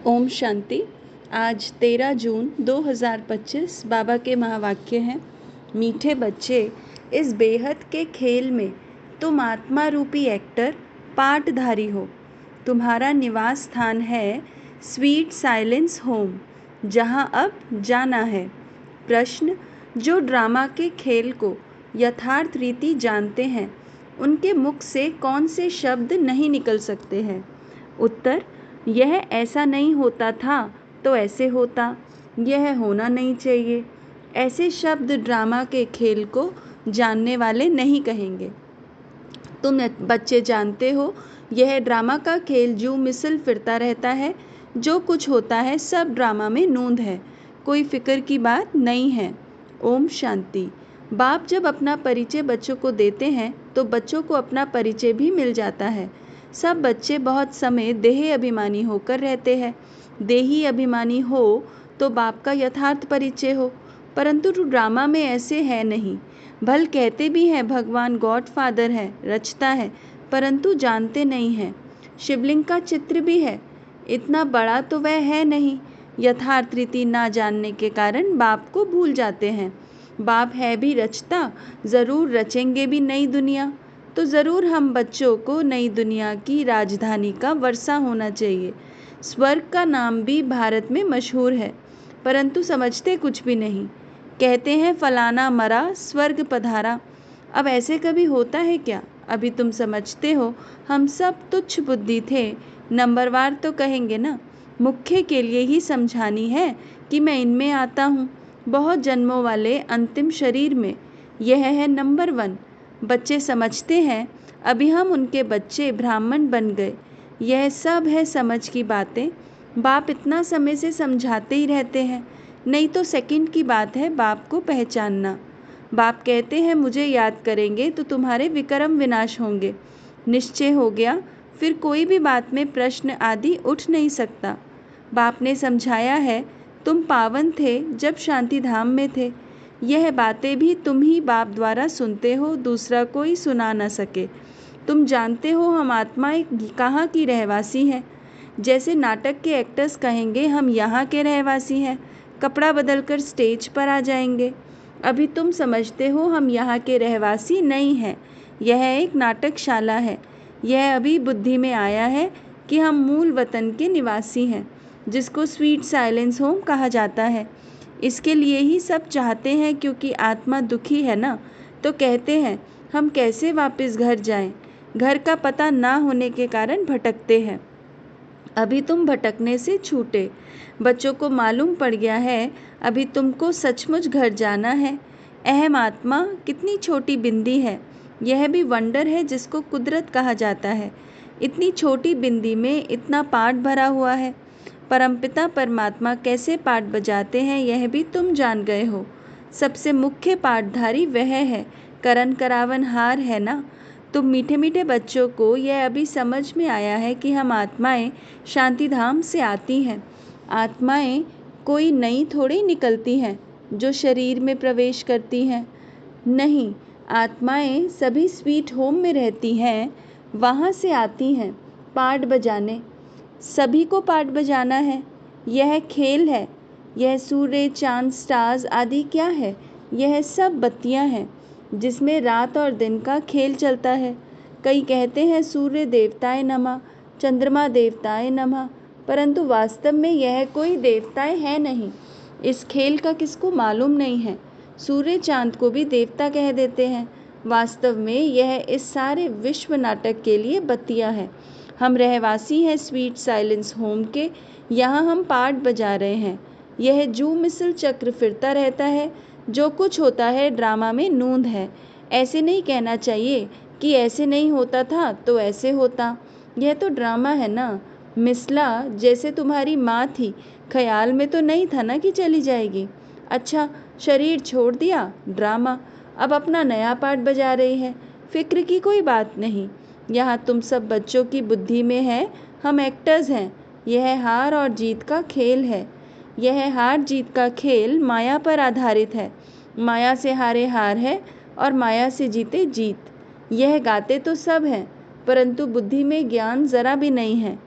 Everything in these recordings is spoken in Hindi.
ओम शांति। आज 13 जून 2025 बाबा के महावाक्य हैं। मीठे बच्चे, इस बेहद के खेल में तुम आत्मा रूपी एक्टर पार्टधारी हो। तुम्हारा निवास स्थान है स्वीट साइलेंस होम, जहां अब जाना है। प्रश्न: जो ड्रामा के खेल को यथार्थ रीति जानते हैं, उनके मुख से कौन से शब्द नहीं निकल सकते हैं? उत्तर: यह ऐसा नहीं होता था तो ऐसे होता, यह होना नहीं चाहिए। ऐसे शब्द ड्रामा के खेल को जानने वाले नहीं कहेंगे। तुम बच्चे जानते हो, यह ड्रामा का खेल जो मिसल फिरता रहता है। जो कुछ होता है सब ड्रामा में नूंद है, कोई फिक्र की बात नहीं है। ओम शांति। बाप जब अपना परिचय बच्चों को देते हैं तो बच्चों को अपना परिचय भी मिल जाता है। सब बच्चे बहुत समय देही अभिमानी होकर रहते हैं। देही अभिमानी हो तो बाप का यथार्थ परिचय हो, परंतु ड्रामा में ऐसे है नहीं। भल कहते भी हैं भगवान गॉड फादर है, रचता है, परंतु जानते नहीं हैं। शिवलिंग का चित्र भी है, इतना बड़ा तो वह है नहीं। यथार्थ रीति ना जानने के कारण बाप को भूल जाते हैं। बाप है भी रचता, ज़रूर रचेंगे भी नई दुनिया। तो ज़रूर हम बच्चों को नई दुनिया की राजधानी का वर्षा होना चाहिए। स्वर्ग का नाम भी भारत में मशहूर है, परंतु समझते कुछ भी नहीं। कहते हैं फलाना मरा स्वर्ग पधारा। अब ऐसे कभी होता है क्या? अभी तुम समझते हो हम सब तुच्छ बुद्धि थे, नंबरवार तो कहेंगे ना। मुख्य के लिए ही समझानी है कि मैं इनमें आता हूँ, बहुत जन्मों वाले अंतिम शरीर में। यह है नंबर 1। बच्चे समझते हैं अभी हम उनके बच्चे ब्राह्मण बन गए। यह सब है समझ की बातें। बाप इतना समय से समझाते ही रहते हैं, नहीं तो सेकंड की बात है बाप को पहचानना। बाप कहते हैं मुझे याद करेंगे तो तुम्हारे विक्रम विनाश होंगे। निश्चय हो गया, फिर कोई भी बात में प्रश्न आदि उठ नहीं सकता। बाप ने समझाया है तुम पावन थे जब शांति धाम में थे। यह बातें भी तुम ही बाप द्वारा सुनते हो, दूसरा कोई सुना न सके। तुम जानते हो हम आत्माएं कहाँ की रहवासी हैं। जैसे नाटक के एक्टर्स कहेंगे हम यहाँ के रहवासी हैं, कपड़ा बदलकर स्टेज पर आ जाएंगे। अभी तुम समझते हो हम यहाँ के रहवासी नहीं हैं, यह एक नाटकशाला है। यह अभी बुद्धि में आया है कि हम मूल वतन के निवासी हैं, जिसको स्वीट साइलेंस होम कहा जाता है। इसके लिए ही सब चाहते हैं, क्योंकि आत्मा दुखी है ना, तो कहते हैं हम कैसे वापस घर जाएं। घर का पता ना होने के कारण भटकते हैं। अभी तुम भटकने से छूटे। बच्चों को मालूम पड़ गया है अभी तुमको सचमुच घर जाना है। अहम आत्मा कितनी छोटी बिंदी है, यह भी वंडर है जिसको कुदरत कहा जाता है। इतनी छोटी बिंदी में इतना पाठ भरा हुआ है। परमपिता परमात्मा कैसे पाठ बजाते हैं यह भी तुम जान गए हो। सबसे मुख्य पाठधारी वह है, करण करावन हार है ना। तुम मीठे मीठे बच्चों को यह अभी समझ में आया है कि हम आत्माएं शांति धाम से आती हैं। आत्माएं कोई नई थोड़ी निकलती हैं जो शरीर में प्रवेश करती हैं। नहीं, आत्माएं सभी स्वीट होम में रहती हैं, वहाँ से आती हैं पाठ बजाने। सभी को पाठ बजाना है, यह खेल है। यह सूर्य चांद स्टार्स आदि क्या है? यह सब बत्तियां हैं जिसमें रात और दिन का खेल चलता है। कई कहते हैं सूर्य देवताए नमः, चंद्रमा देवताए नमः, परंतु वास्तव में यह कोई देवताएं है नहीं। इस खेल का किसको मालूम नहीं है। सूर्य चांद को भी देवता कह देते हैं, वास्तव में यह इस सारे विश्व नाटक के लिए बत्तियां हैं। हम रहवासी हैं स्वीट साइलेंस होम के, यहाँ हम पाठ बजा रहे हैं। यह जू मिसल चक्र फिरता रहता है। जो कुछ होता है ड्रामा में नूंद है। ऐसे नहीं कहना चाहिए कि ऐसे नहीं होता था तो ऐसे होता, यह तो ड्रामा है ना। मिसला जैसे तुम्हारी माँ थी, ख्याल में तो नहीं था ना कि चली जाएगी। अच्छा, शरीर छोड़ दिया, ड्रामा। अब अपना नया पाठ बजा रही है, फिक्र की कोई बात नहीं। यहाँ तुम सब बच्चों की बुद्धि में है हम एक्टर्स हैं। यह हार और जीत का खेल है। यह हार जीत का खेल माया पर आधारित है। माया से हारे हार है और माया से जीते जीत। यह गाते तो सब हैं, परंतु बुद्धि में ज्ञान ज़रा भी नहीं है।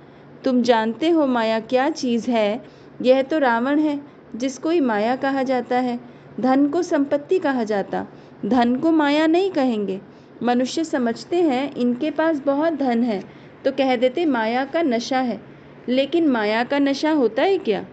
तुम जानते हो माया क्या चीज़ है? यह तो रावण है, जिसको ही माया कहा जाता है। धन को संपत्ति कहा जाता, धन को माया नहीं कहेंगे। मनुष्य समझते हैं इनके पास बहुत धन है, तो कह देते माया का नशा है। लेकिन माया का नशा होता है क्या?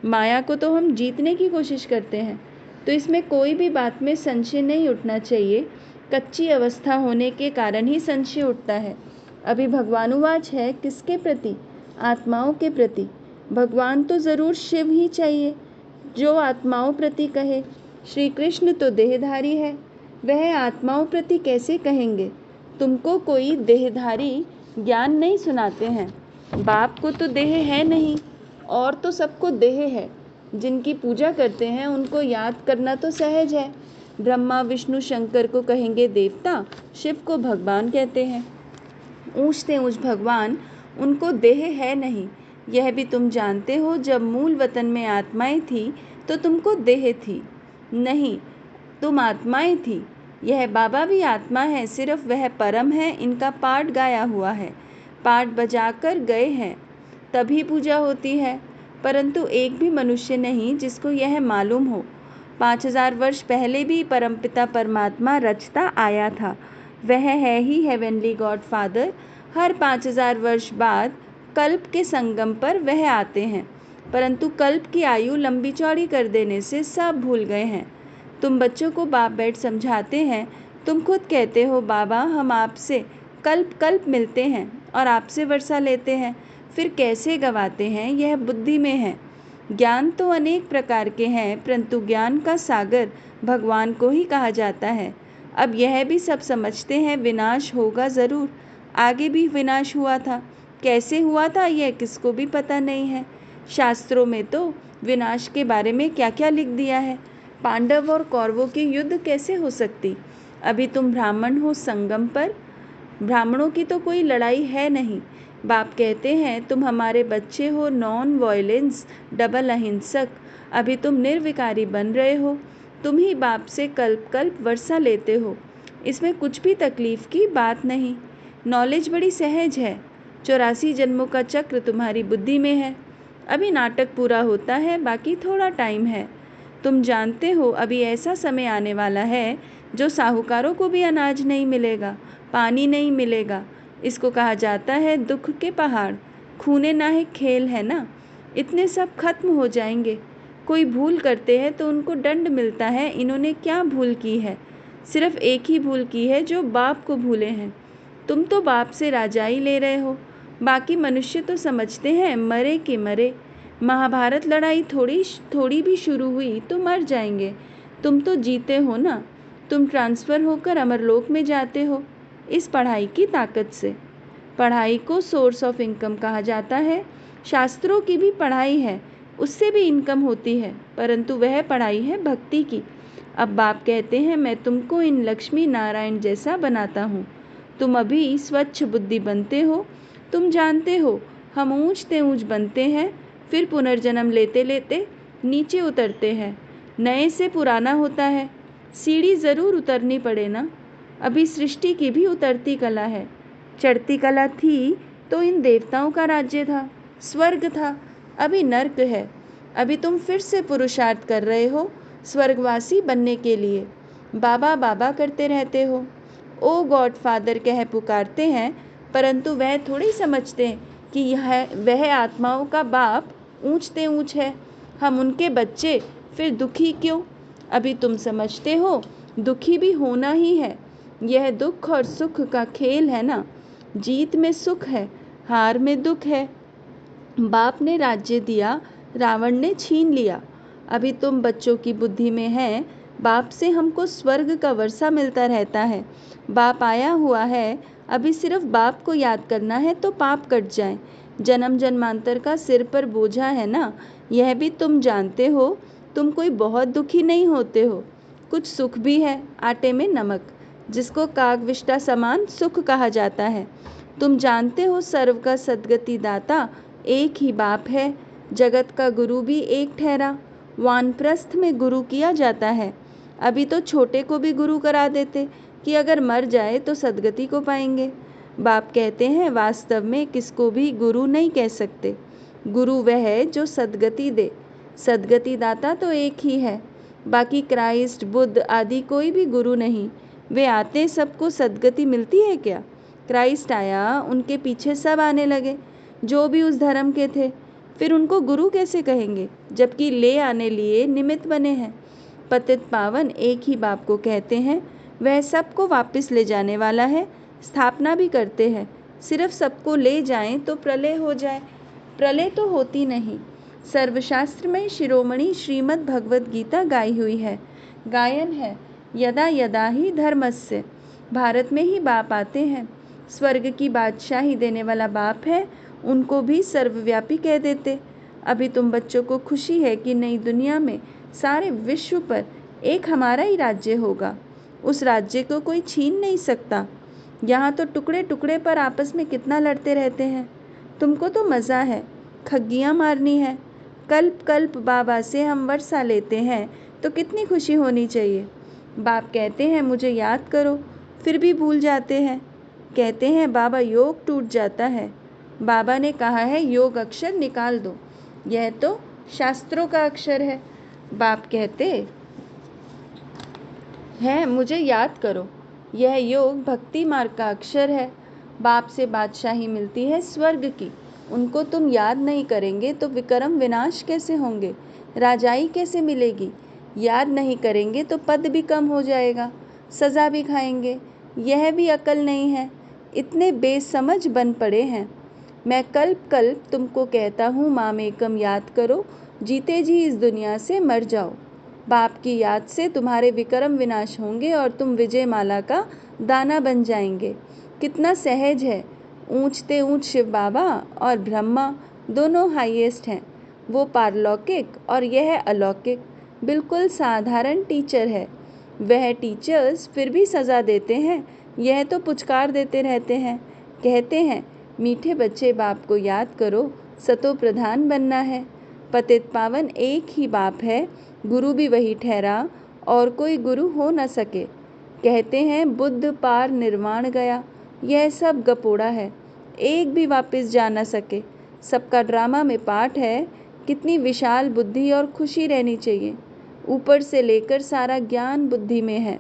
माया को तो हम जीतने की कोशिश करते हैं। तो इसमें कोई भी बात में संशय नहीं उठना चाहिए। कच्ची अवस्था होने के कारण ही संशय उठता है। अभी भगवानुवाच है किसके प्रति? आत्माओं के प्रति। भगवान तो ज़रूर शिव ही चाहिए, जो आत्माओं प्रति कहे। श्री कृष्ण तो देहधारी है, वह आत्माओं प्रति कैसे कहेंगे? तुमको कोई देहधारी ज्ञान नहीं सुनाते हैं। बाप को तो देह है नहीं, और तो सबको देह है। जिनकी पूजा करते हैं उनको याद करना तो सहज है। ब्रह्मा विष्णु शंकर को कहेंगे देवता, शिव को भगवान कहते हैं। ऊँचते ऊँच भगवान, उनको देह है नहीं। यह भी तुम जानते हो, जब मूल वतन में आत्माएं थी तो तुमको देह थी नहीं, तुम आत्माएं थी। यह बाबा भी आत्मा है, सिर्फ वह परम है। इनका पाठ गाया हुआ है, पाठ बजाकर गए हैं, तभी पूजा होती है। परंतु एक भी मनुष्य नहीं जिसको यह मालूम हो। 5000 वर्ष पहले भी परमपिता परमात्मा रचता आया था। वह है ही हेवनली गॉड फादर। हर 5000 वर्ष बाद कल्प के संगम पर वह आते हैं, परंतु कल्प की आयु लंबी चौड़ी कर देने से सब भूल गए हैं। तुम बच्चों को बाप बैठ समझाते हैं, तुम खुद कहते हो बाबा हम आपसे कल्प कल्प मिलते हैं और आपसे वर्षा लेते हैं, फिर कैसे गवाते हैं? यह बुद्धि में है। ज्ञान तो अनेक प्रकार के हैं, परंतु ज्ञान का सागर भगवान को ही कहा जाता है। अब यह भी सब समझते हैं विनाश होगा ज़रूर। आगे भी विनाश हुआ था, कैसे हुआ था यह किसको भी पता नहीं है। शास्त्रों में तो विनाश के बारे में क्या क्या लिख दिया है। पांडव और कौरवों की युद्ध कैसे हो सकती? अभी तुम ब्राह्मण हो संगम पर, ब्राह्मणों की तो कोई लड़ाई है नहीं। बाप कहते हैं तुम हमारे बच्चे हो, नॉन वायलेंस, डबल अहिंसक। अभी तुम निर्विकारी बन रहे हो, तुम ही बाप से कल्प कल्प वर्षा लेते हो। इसमें कुछ भी तकलीफ की बात नहीं। नॉलेज बड़ी सहज है। 84 जन्मों का चक्र तुम्हारी बुद्धि में है। अभी नाटक पूरा होता है, बाकी थोड़ा टाइम है। तुम जानते हो अभी ऐसा समय आने वाला है जो साहूकारों को भी अनाज नहीं मिलेगा, पानी नहीं मिलेगा। इसको कहा जाता है दुख के पहाड़। खूने नाहक खेल है ना, इतने सब खत्म हो जाएंगे। कोई भूल करते हैं तो उनको दंड मिलता है। इन्होंने क्या भूल की है? सिर्फ एक ही भूल की है, जो बाप को भूले हैं। तुम तो बाप से राजाई ले रहे हो, बाकी मनुष्य तो समझते हैं मरे कि मरे। महाभारत लड़ाई थोड़ी भी शुरू हुई तो मर जाएंगे। तुम तो जीते हो ना, तुम ट्रांसफ़र होकर अमरलोक में जाते हो इस पढ़ाई की ताकत से। पढ़ाई को सोर्स ऑफ इनकम कहा जाता है। शास्त्रों की भी पढ़ाई है, उससे भी इनकम होती है, परंतु वह पढ़ाई है भक्ति की। अब बाप कहते हैं मैं तुमको इन लक्ष्मी नारायण जैसा बनाता हूँ। तुम अभी स्वच्छ बुद्धि बनते हो। तुम जानते हो हम ऊँचते ऊँच बनते हैं, फिर पुनर्जन्म लेते लेते नीचे उतरते हैं। नए से पुराना होता है, सीढ़ी ज़रूर उतरनी पड़े ना। अभी सृष्टि की भी उतरती कला है। चढ़ती कला थी तो इन देवताओं का राज्य था, स्वर्ग था। अभी नर्क है। अभी तुम फिर से पुरुषार्थ कर रहे हो स्वर्गवासी बनने के लिए। बाबा बाबा करते रहते हो, ओ गॉड फादर कह पुकारते हैं, परंतु वह थोड़ी समझते हैं कि यह वह आत्माओं का बाप ऊँचते ऊँच है, हम उनके बच्चे, फिर दुखी क्यों? अभी तुम समझते हो दुखी भी होना ही है। यह दुख और सुख का खेल है ना। जीत में सुख है, हार में दुख है। बाप ने राज्य दिया, रावण ने छीन लिया। अभी तुम बच्चों की बुद्धि में है बाप से हमको स्वर्ग का वर्षा मिलता रहता है। बाप आया हुआ है, अभी सिर्फ बाप को याद करना है तो पाप कट जाए। जन्म जन्मांतर का सिर पर बोझा है ना, यह भी तुम जानते हो। तुम कोई बहुत दुखी नहीं होते हो, कुछ सुख भी है, आटे में नमक, जिसको कागविष्टा समान सुख कहा जाता है। तुम जानते हो सर्व का सद्गति दाता एक ही बाप है। जगत का गुरु भी एक ठहरा। वानप्रस्थ में गुरु किया जाता है। अभी तो छोटे को भी गुरु करा देते कि अगर मर जाए तो सद्गति को पाएंगे। बाप कहते हैं वास्तव में किसको भी गुरु नहीं कह सकते। गुरु वह है जो सद्गति दे। सद्गति दाता तो एक ही है, बाकी क्राइस्ट, बुद्ध आदि कोई भी गुरु नहीं। वे आते सबको सद्गति मिलती है क्या? क्राइस्ट आया, उनके पीछे सब आने लगे जो भी उस धर्म के थे। फिर उनको गुरु कैसे कहेंगे, जबकि ले आने लिए निमित्त बने हैं। पतित पावन एक ही बाप को कहते हैं। वह सबको वापस ले जाने वाला है, स्थापना भी करते हैं। सिर्फ सबको ले जाएं तो प्रलय हो जाए। प्रलय तो होती नहीं। सर्वशास्त्र में शिरोमणि श्रीमद् भगवद गीता गाई हुई है। गायन है, यदा यदा ही धर्मस्य। भारत में ही बाप आते हैं। स्वर्ग की बादशाही देने वाला बाप है, उनको भी सर्वव्यापी कह देते। अभी तुम बच्चों को खुशी है कि नई दुनिया में सारे विश्व पर एक हमारा ही राज्य होगा। उस राज्य को कोई छीन नहीं सकता। यहाँ तो टुकड़े टुकड़े पर आपस में कितना लड़ते रहते हैं। तुमको तो मज़ा है, खग्गियाँ मारनी है। कल्प कल्प बाबा से हम वर्षा लेते हैं तो कितनी खुशी होनी चाहिए। बाप कहते हैं मुझे याद करो, फिर भी भूल जाते हैं। कहते हैं बाबा योग टूट जाता है। बाबा ने कहा है योग अक्षर निकाल दो, यह तो शास्त्रों का अक्षर है। बाप कहते हैं मुझे याद करो, यह योग भक्ति मार्ग का अक्षर है। बाप से बादशाही मिलती है स्वर्ग की। उनको तुम याद नहीं करेंगे तो विक्रम विनाश कैसे होंगे, राजाई कैसे मिलेगी। याद नहीं करेंगे तो पद भी कम हो जाएगा, सज़ा भी खाएंगे। यह भी अकल नहीं है, इतने बेसमझ बन पड़े हैं। मैं कल्प कल्प तुमको कहता हूँ मामेकम याद करो, जीते जी इस दुनिया से मर जाओ। बाप की याद से तुम्हारे विक्रम विनाश होंगे और तुम विजय माला का दाना बन जाएंगे। कितना सहज है। ऊंचते ऊंच शिव बाबा और ब्रह्मा दोनों हाईएस्ट हैं। वो पारलौकिक और यह अलौकिक। बिल्कुल साधारण टीचर है। वह टीचर्स फिर भी सज़ा देते हैं, यह तो पुचकार देते रहते हैं। कहते हैं मीठे बच्चे बाप को याद करो, सतो प्रधान बनना है। पतित पावन एक ही बाप है, गुरु भी वही ठहरा और कोई गुरु हो न सके। कहते हैं बुद्ध पार निर्वाण गया, यह सब गपोड़ा है, एक भी वापस जा न सके। सबका ड्रामा में पार्ट है। कितनी विशाल बुद्धि और खुशी रहनी चाहिए। ऊपर से लेकर सारा ज्ञान बुद्धि में है।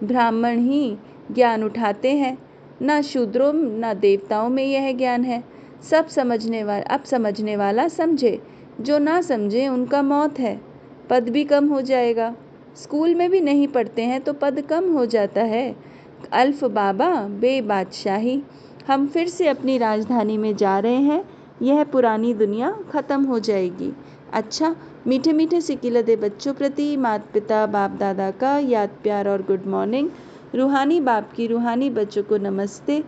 ब्राह्मण ही ज्ञान उठाते हैं, ना शूद्रों ना देवताओं में यह ज्ञान है। सब समझने वाला समझे, जो ना समझे उनका मौत है। पद भी कम हो जाएगा। स्कूल में भी नहीं पढ़ते हैं तो पद कम हो जाता है। अल्फ बाबा बे बादशाही। हम फिर से अपनी राजधानी में जा रहे हैं। यह पुरानी दुनिया ख़त्म हो जाएगी। अच्छा, मीठे मीठे सिकिलदे बच्चों प्रति माता पिता बाप दादा का याद प्यार और गुड मॉर्निंग। रूहानी बाप की रूहानी बच्चों को नमस्ते।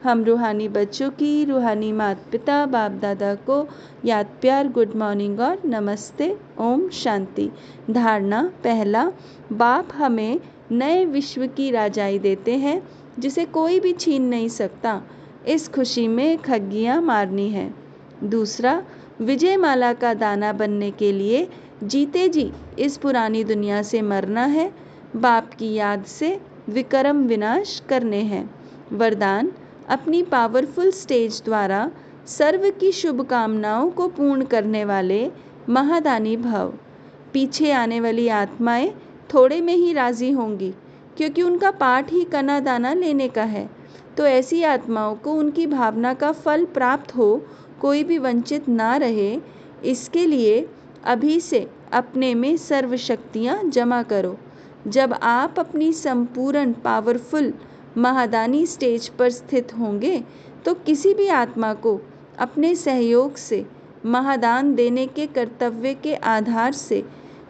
हम रूहानी बच्चों की रूहानी माता पिता बाप दादा को याद प्यार गुड मॉर्निंग और नमस्ते। ओम शांति। धारणा पहला, बाप हमें नए विश्व की राजाई देते हैं जिसे कोई भी छीन नहीं सकता। इस खुशी में खग्गियाँ मारनी है। दूसरा, विजय माला का दाना बनने के लिए जीते जी इस पुरानी दुनिया से मरना है। बाप की याद से विक्रम विनाश करने हैं। वरदान, अपनी पावरफुल स्टेज द्वारा सर्व की शुभकामनाओं को पूर्ण करने वाले महादानी भव। पीछे आने वाली आत्माएं थोड़े में ही राजी होंगी, क्योंकि उनका पाठ ही कना दाना लेने का है। तो ऐसी आत्माओं को उनकी भावना का फल प्राप्त हो, कोई भी वंचित ना रहे, इसके लिए अभी से अपने में सर्व शक्तियाँ जमा करो। जब आप अपनी संपूर्ण पावरफुल महादानी स्टेज पर स्थित होंगे तो किसी भी आत्मा को अपने सहयोग से महादान देने के कर्तव्य के आधार से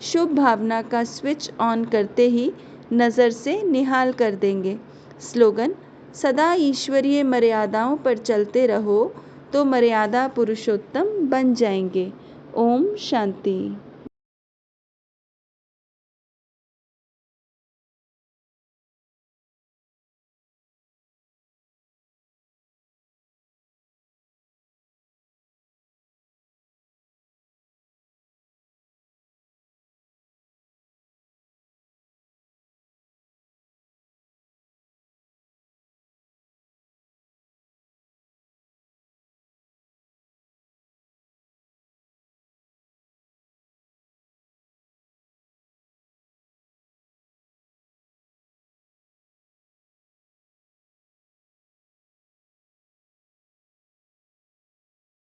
शुभ भावना का स्विच ऑन करते ही नज़र से निहाल कर देंगे। स्लोगन, सदा ईश्वरीय मर्यादाओं पर चलते रहो तो मर्यादा पुरुषोत्तम बन जाएंगे। ओम शांति।